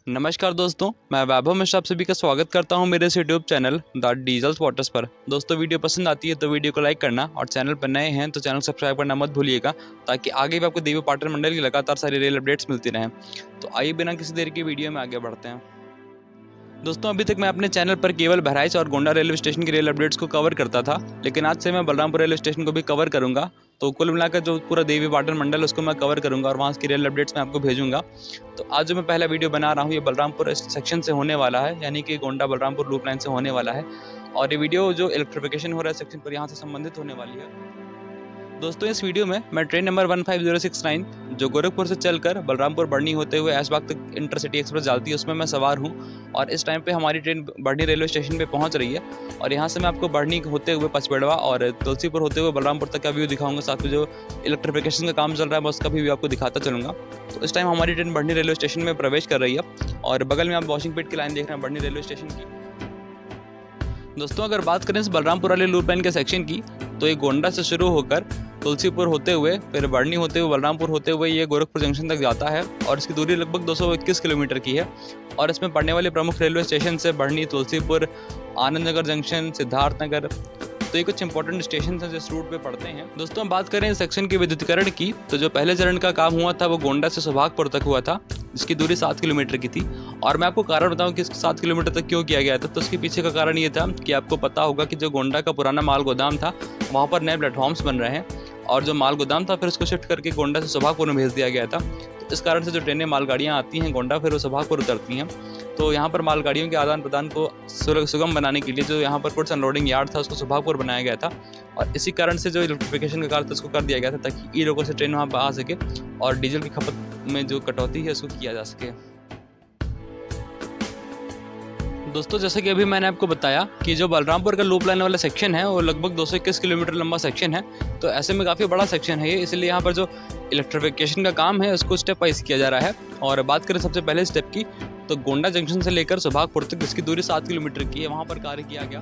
नमस्कार दोस्तों, मैं वैभव मिश्रा आप सभी का स्वागत करता हूं मेरे इस YouTube channel the diesel spotters पर। दोस्तों, वीडियो पसंद आती है तो वीडियो को लाइक करना और चैनल पर नए हैं तो चैनल सब्सक्राइब करना मत भूलिएगा, ताकि आगे भी आपको देवी पाटन मंडल की लगातार सारी रेल अपडेट्स मिलती रहें। तो आइए बिना किसी देर की वीडियो में आगे बढ़ते हैं। दोस्तों, अभी तक मैं अपने चैनल पर केवल बहराइच और गोंडा रेलवे स्टेशन की रेल अपडेट्स को कवर करता था, लेकिन आज से मैं बलरामपुर रेलवे स्टेशन को भी कवर करूंगा। तो कुल मिलाकर जो पूरा देवी पाटन मंडल है उसको मैं कवर करूंगा और वहाँ की रेल अपडेट्स मैं आपको भेजूंगा। तो आज जो मैं पहला वीडियो बना रहा हूँ ये बलरामपुर सेक्शन से होने वाला है, यानी कि गोंडा बलरामपुर लूप लाइन से होने वाला है। और ये वीडियो जो इलेक्ट्रिफिकेशन हो रहा है सेक्शन पर, यहाँ से संबंधित होने वाली है। दोस्तों, इस वीडियो में मैं ट्रेन नंबर 15069 जो गोरखपुर से चलकर बलरामपुर बढ़नी होते हुए ऐशबाग तक इंटरसिटी एक्सप्रेस जाती है, उसमें मैं सवार हूं। और इस टाइम पे हमारी ट्रेन बढ़नी रेलवे स्टेशन पे पहुंच रही है। और यहां से मैं आपको बढ़नी होते हुए पचपेड़वा और तुलसीपुर होते हुए बलरामपुर तक का व्यू दिखाऊंगा। साथ में जो इलेक्ट्रिफिकेशन का काम चल रहा है मैं उसका भी व्यू आपको दिखाता चलूँगा। तो इस टाइम हमारी ट्रेन बढ़नी रेलवे स्टेशन में प्रवेश कर रही है और बगल में आप वॉशिंग पेट की लाइन देख रहे हैं बढ़नी रेलवे स्टेशन की। दोस्तों, अगर बात करें इस बलरामपुर वाले लूप लाइन के सेक्शन की, तो ये गोंडा से शुरू होकर तुलसीपुर होते हुए फिर बढ़नी होते हुए बलरामपुर होते हुए ये गोरखपुर जंक्शन तक जाता है और इसकी दूरी लगभग 221 किलोमीटर की है। और इसमें पड़ने वाले प्रमुख रेलवे स्टेशन से बढ़नी, तुलसीपुर, आनंद नगर जंक्शन, सिद्धार्थ नगर, तो ये कुछ इंपॉर्टेंट स्टेशन हैं जो इस रूट पे पड़ते हैं। दोस्तों, हम बात करें इस सेक्शन के विद्युतीकरण की, तो जो पहले चरण का काम हुआ था वो गोंडा से सुभागपुर तक हुआ था, जिसकी दूरी 7 किलोमीटर की थी। और मैं आपको कारण बताऊं कि इसको 7 किलोमीटर तक क्यों किया गया था, तो उसके पीछे का कारण ये था कि आपको पता होगा कि जो गोंडा का पुराना माल गोदाम था वहाँ पर नए प्लेटफॉर्म्स बन रहे हैं और जो माल गोदाम था फिर उसको शिफ्ट करके गोंडा से सुभागपुर में भेज दिया गया था। तो इस कारण से जो ट्रेनें मालगाड़ियाँ आती हैं गोंडा फिर वो सुभागपुर उतरती हैं। तो यहाँ पर मालगाड़ियों के आदान प्रदान को सुगम बनाने के लिए जो यहाँ पर गुड्स अनलोडिंग यार्ड था उसको सुभागपुर बनाया गया था। और इसी कारण से जो इलेक्ट्रिफिकेशन का कार्य था उसको कर दिया गया था, ताकि ई लोगों से ट्रेन वहाँ पर आ सके और डीजल की खपत में जो कटौती है उसको किया जा सके। दोस्तों, जैसे कि अभी मैंने आपको बताया कि जो बलरामपुर का लूप लाइन वाला सेक्शन है वो लगभग 221 किलोमीटर लंबा सेक्शन है। तो ऐसे में काफ़ी बड़ा सेक्शन है ये, इसलिए यहाँ पर जो इलेक्ट्रिफिकेशन का काम है उसको स्टेप वाइज किया जा रहा है। और बात करें सबसे पहले स्टेप की, तो गोंडा जंक्शन से लेकर सुभागपुर तक जिसकी दूरी 7 किलोमीटर की है वहाँ पर कार्य किया गया।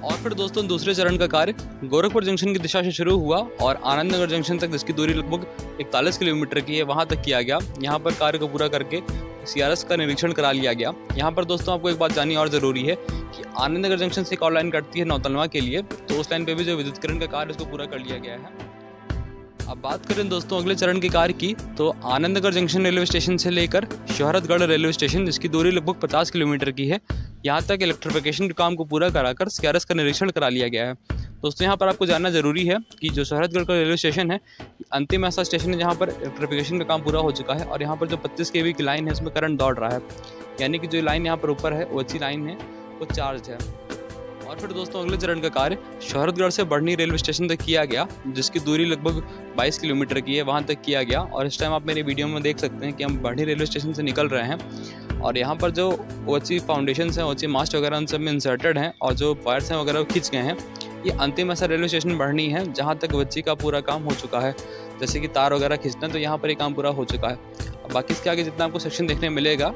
और फिर दोस्तों, दूसरे चरण का कार्य गोरखपुर जंक्शन की दिशा से शुरू हुआ और आनंद नगर जंक्शन तक जिसकी दूरी लगभग 41 किलोमीटर की है वहाँ तक किया गया। यहाँ पर कार्य को पूरा करके CRS का निरीक्षण करा लिया गया। यहाँ पर दोस्तों आपको एक बात जाननी और ज़रूरी है कि आनंद नगर जंक्शन से एक और लाइन कटती है नौतनवा के लिए, तो उस लाइन पे भी जो विद्युतीकरण का कार्य उसको पूरा कर लिया गया है। अब बात करें दोस्तों अगले चरण के कार्य की, तो Anand Nagar junction railway station से लेकर शोहरतगढ़ रेलवे स्टेशन जिसकी दूरी लगभग 50 किलोमीटर की है, यहाँ तक इलेक्ट्रिफिकेशन के काम को पूरा कराकर CRS का निरीक्षण करा लिया गया है। दोस्तों, यहाँ पर आपको जानना जरूरी है कि जो शोहरतगढ़ का रेलवे स्टेशन है अंतिम ऐसा स्टेशन है जहाँ पर इलेक्ट्रिफिकेशन का काम पूरा हो चुका है और यहाँ पर जो 25 kV की लाइन है उसमें करंट दौड़ रहा है, यानी कि जो लाइन यहाँ पर ऊपर है वो अच्छी लाइन है, वो चार्ज है। और फिर दोस्तों अगले चरण का कार्य शोहरतगढ़ से बढ़नी रेलवे स्टेशन तक किया गया, जिसकी दूरी लगभग 22 किलोमीटर की है, वहाँ तक किया गया। और इस टाइम आप मेरे वीडियो में देख सकते हैं कि हम बढ़नी रेलवे स्टेशन से निकल रहे हैं और यहाँ पर जो ओची फाउंडेशन हैं, ओची मास्ट वगैरह उन सब में इंसर्टेड हैं और जो वायर्स हैं वगैरह खींच गए हैं। ये अंतिम ऐसा रेलवे स्टेशन बढ़नी है जहाँ तक बच्ची का पूरा काम हो चुका है, जैसे कि तार वगैरह खींचना, तो यहाँ पर ये काम पूरा हो चुका है। अब बाकी इसके आगे जितना आपको सेक्शन देखने मिलेगा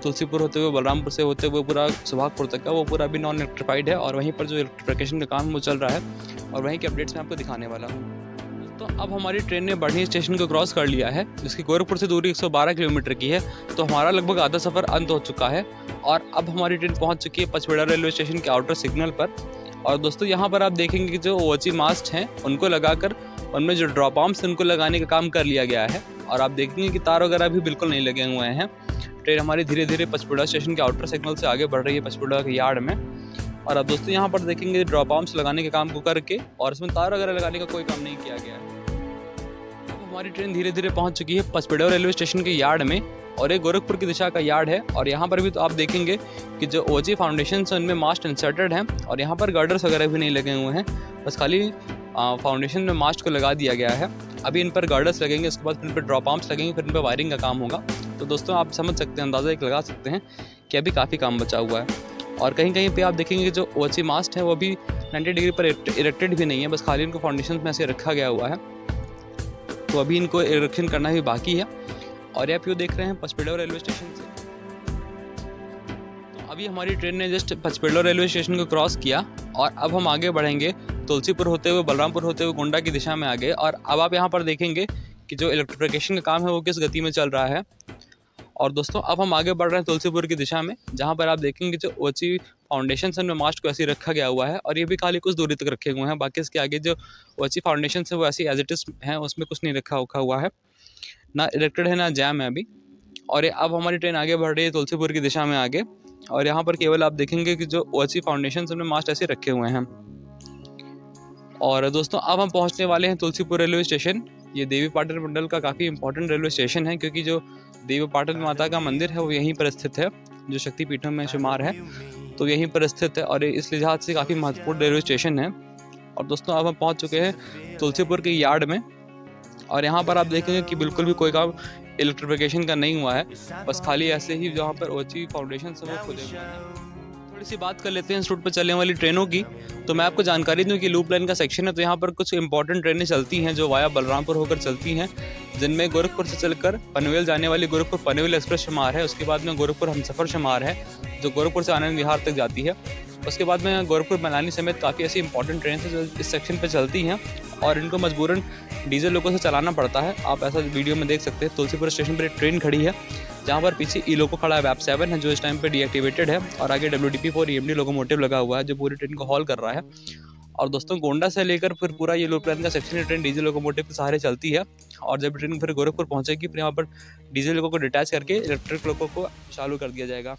तुलसीपुर होते हुए बलरामपुर से होते हुए पूरा सुभागपुर तक का, वो पूरा अभी नॉन इलेक्ट्रिफाइड है और वहीं पर जो इलेक्ट्रिफिकेशन का काम वो चल रहा है और वहीं के अपडेट्स मैं आपको दिखाने वाला हूँ। तो अब हमारी ट्रेन ने बढ़नी स्टेशन को क्रॉस कर लिया है, जिसकी गोरखपुर से दूरी 112 किलोमीटर की है। तो हमारा लगभग आधा सफ़र अंत हो चुका है और अब हमारी ट्रेन पहुँच चुकी है पचपेड़ा रेलवे स्टेशन के आउटर सिग्नल पर। और दोस्तों, यहाँ पर आप देखेंगे कि जो ओची मास्ट हैं उनको लगाकर उनमें जो ड्रॉप आर्म्स उनको लगाने का काम कर लिया गया है और आप देखेंगे कि तार वगैरह भी बिल्कुल नहीं लगे हुए हैं। ट्रेन हमारी धीरे धीरे पचपेड़ा स्टेशन के आउटर सिग्नल से आगे बढ़ रही है पचपेड़ा के यार्ड में। और अब दोस्तों यहाँ पर देखेंगे ड्रॉप आर्म्स लगाने के काम को करके और इसमें तार वगैरह लगाने का कोई काम नहीं किया गया है। अब हमारी ट्रेन धीरे धीरे पहुँच चुकी है पचपेड़ा रेलवे स्टेशन के यार्ड में और ये गोरखपुर की दिशा का यार्ड है। और यहाँ पर भी तो आप देखेंगे कि जो ओजी फाउंडेशन है उनमें मास्ट इंसर्टेड हैं और यहाँ पर गार्डर्स वगैरह भी नहीं लगे हुए हैं, बस खाली फाउंडेशन में मास्ट को लगा दिया गया है। अभी इन पर गार्डर्स लगेंगे, उसके बाद फिर इन पर ड्रॉप आर्म्स लगेंगे, फिर इन पर वायरिंग का काम होगा। तो दोस्तों आप समझ सकते हैं, अंदाज़ा एक लगा सकते हैं कि अभी काफ़ी काम बचा हुआ है। और कहीं कहीं पे आप देखेंगे कि जो ओची मास्ट है वो अभी 90 डिग्री पर इरेक्टेड भी नहीं है, बस खाली इनको फाउंडेशन में ऐसे रखा गया हुआ है। तो अभी इनको इरेक्शन करना भी बाकी है। और ये आप यो देख रहे हैं पचपेड़ा रेलवे स्टेशन से। तो अभी हमारी ट्रेन ने जस्ट पचपेड़ा रेलवे स्टेशन को क्रॉस किया और अब हम आगे बढ़ेंगे तुलसीपुर होते हुए बलरामपुर होते हुए गोंडा की दिशा में आगे। और अब आप यहाँ पर देखेंगे कि जो इलेक्ट्रिफिकेशन का काम है वो किस गति में चल रहा है। और दोस्तों अब हम आगे बढ़ रहे हैं तुलसीपुर की दिशा में, जहाँ पर आप देखेंगे जो ओची फाउंडेशन है उनमें मास्ट को ऐसे ही रखा गया हुआ है और ये भी खाली कुछ दूरी तक रखे हुए हैं। बाकी इसके आगे जो ओची फाउंडेशन है वो ऐसी एज इट इज़ है, उसमें कुछ नहीं रखा हुआ है, ना इरेक्टेड है ना जैम है अभी। और ये अब हमारी ट्रेन आगे बढ़ रही है तुलसीपुर की दिशा में आगे, और यहाँ पर केवल आप देखेंगे कि जो ओची फाउंडेशन उनमें मास्ट ऐसे रखे हुए हैं। और दोस्तों अब हम पहुँचने वाले हैं तुलसीपुर रेलवे स्टेशन। ये देवी पाटन मंडल का काफ़ी इंपॉर्टेंट रेलवे स्टेशन है, क्योंकि जो देवी पाटन माता का मंदिर है वो यहीं पर स्थित है, जो शक्तिपीठों में शुमार है, तो यहीं पर स्थित है और इस लिहाज से काफ़ी महत्वपूर्ण रेलवे स्टेशन है। और दोस्तों अब हम पहुंच चुके हैं तुलसीपुर के यार्ड में, और यहाँ पर आप देखेंगे कि बिल्कुल भी कोई काम इलेक्ट्रिफिकेशन का नहीं हुआ है, बस खाली ऐसे ही जहाँ पर ओची फाउंडेशन से वो खुले हुए हैं। थोड़ी सी बात कर लेते हैं इस रूट पर चलने वाली ट्रेनों की। तो मैं आपको जानकारी दूं कि लूप लाइन का सेक्शन है, तो यहाँ पर कुछ इंपॉर्टेंट ट्रेनें चलती हैं जो वाया बलरामपुर होकर चलती हैं, जिनमें गोरखपुर से चलकर पनवेल जाने वाली गोरखपुर पनवेल एक्सप्रेस शुमार है। उसके बाद में गोरखपुर हमसफ़र शुमार है, जो गोरखपुर से आनंद विहार तक जाती है। उसके बाद में गोरखपुर मनाली समेत काफ़ी ऐसी इंपॉर्टेंट ट्रेन है जो इस सेक्शन पर चलती हैं, और इनको मजबूरन डीजल लोगों से चलाना पड़ता है। आप ऐसा वीडियो में देख सकते हैं, तुलसीपुर स्टेशन पर एक ट्रेन खड़ी है, जहाँ पर पीछे ई लोको खड़ा है, वैप 7 है जो इस टाइम पे डीएक्टिवेटेड है, और आगे WDP4 EMD लोकोमोटिव लगा हुआ है जो पूरी ट्रेन को हॉल कर रहा है। और दोस्तों गोंडा से लेकर फिर पूरा ये लूप लाइन का सेक्शन ट्रेन डीजल लोकोमोटिव के सहारे चलती है, और जब ट्रेन फिर गोरखपुर पहुंचेगी फिर यहाँ पर डीजल लोको को डिटैच करके इलेक्ट्रिक लोको को चालू कर दिया जाएगा।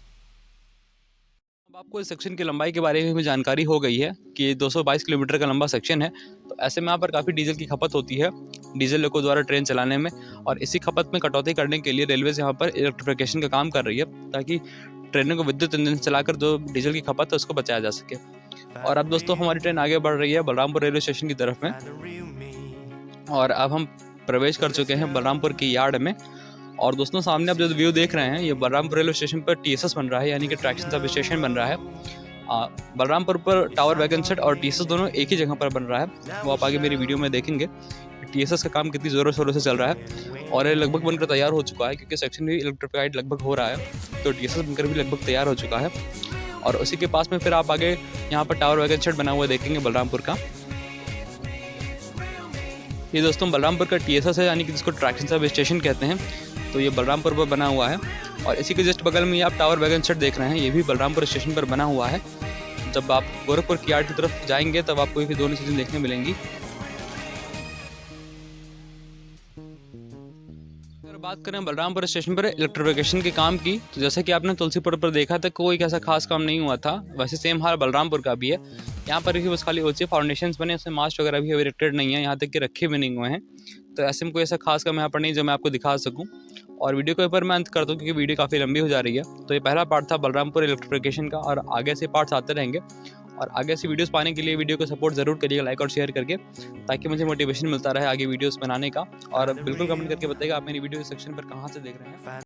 अब आपको इस सेक्शन की लंबाई के बारे में भी जानकारी हो गई है कि 222 किलोमीटर का लंबा सेक्शन है, तो ऐसे में यहाँ पर काफ़ी डीजल की खपत होती है डीजल लोको द्वारा ट्रेन चलाने में, और इसी खपत में कटौती करने के लिए रेलवेज यहाँ पर इलेक्ट्रिफिकेशन का काम कर रही है, ताकि ट्रेनों को विद्युत इंजन चलाकर जो डीजल की खपत है उसको बचाया जा सके। और अब दोस्तों हमारी ट्रेन आगे बढ़ रही है बलरामपुर रेलवे स्टेशन की तरफ में, और अब हम प्रवेश कर चुके हैं बलरामपुर की यार्ड में। और दोस्तों सामने आप जो व्यू देख रहे हैं, ये बलरामपुर रेलवे स्टेशन पर TSS बन रहा है, यानी कि ट्रैक्शन सब स्टेशन बन रहा है। बलरामपुर पर टावर वैगन सेट और TSS दोनों एक ही जगह पर बन रहा है, वो आप आगे मेरी वीडियो में देखेंगे। TSS का काम कितनी ज़ोरों शोरों से चल रहा है, और ये लगभग बनकर तैयार हो चुका है, क्योंकि सेक्शन भी इलेक्ट्रिफाइड लगभग हो रहा है, तो TSS बनकर भी लगभग तैयार हो चुका है। और उसी के पास में फिर आप आगे यहाँ पर टावर वैगन सेट बना हुआ देखेंगे बलरामपुर का। ये दोस्तों बलरामपुर का TSS है, यानी कि जिसको ट्रैक्शन सब स्टेशन कहते हैं, तो ये बलरामपुर पर बना हुआ है। और इसी के जस्ट बगल में ये आप टावर वैगन सेट देख रहे हैं, ये भी बलरामपुर स्टेशन पर बना हुआ है। जब आप गोरखपुर की यार्ड की तरफ जाएंगे तब आपको ये दोनों चीज़ें देखने मिलेंगी। अगर बात करें बलरामपुर स्टेशन पर इलेक्ट्रिफिकेशन के काम की, तो जैसे कि आपने तुलसीपुर पर देखा था कोई ऐसा खास काम नहीं हुआ था, वैसे सेम हाल बलरामपुर का भी है। यहाँ पर भी बस खाली ओची फाउंडेशंस बने, उसमें मास्ट वगैरह भी इरेक्टेड नहीं है, यहाँ तक कि रखे भी नहीं हुए हैं। तो ऐसे में कोई ऐसा खास काम यहाँ पर नहीं जो मैं आपको दिखा सकूँ। और वीडियो के ऊपर मैं अंत करता हूँ, क्योंकि वीडियो काफ़ी लंबी हो जा रही है। तो ये पहला पार्ट था बलरामपुर इलेक्ट्रिफिकेशन का, और आगे से पार्ट्स आते रहेंगे। और आगे से वीडियोस पाने के लिए वीडियो को सपोर्ट ज़रूर करिएगा लाइक और शेयर करके, ताकि मुझे मोटिवेशन मिलता रहे आगे वीडियोस बनाने का। और बिल्कुल कमेंट करके बताइएगा आप मेरी वीडियो सेक्शन पर कहाँ से देख रहे हैं।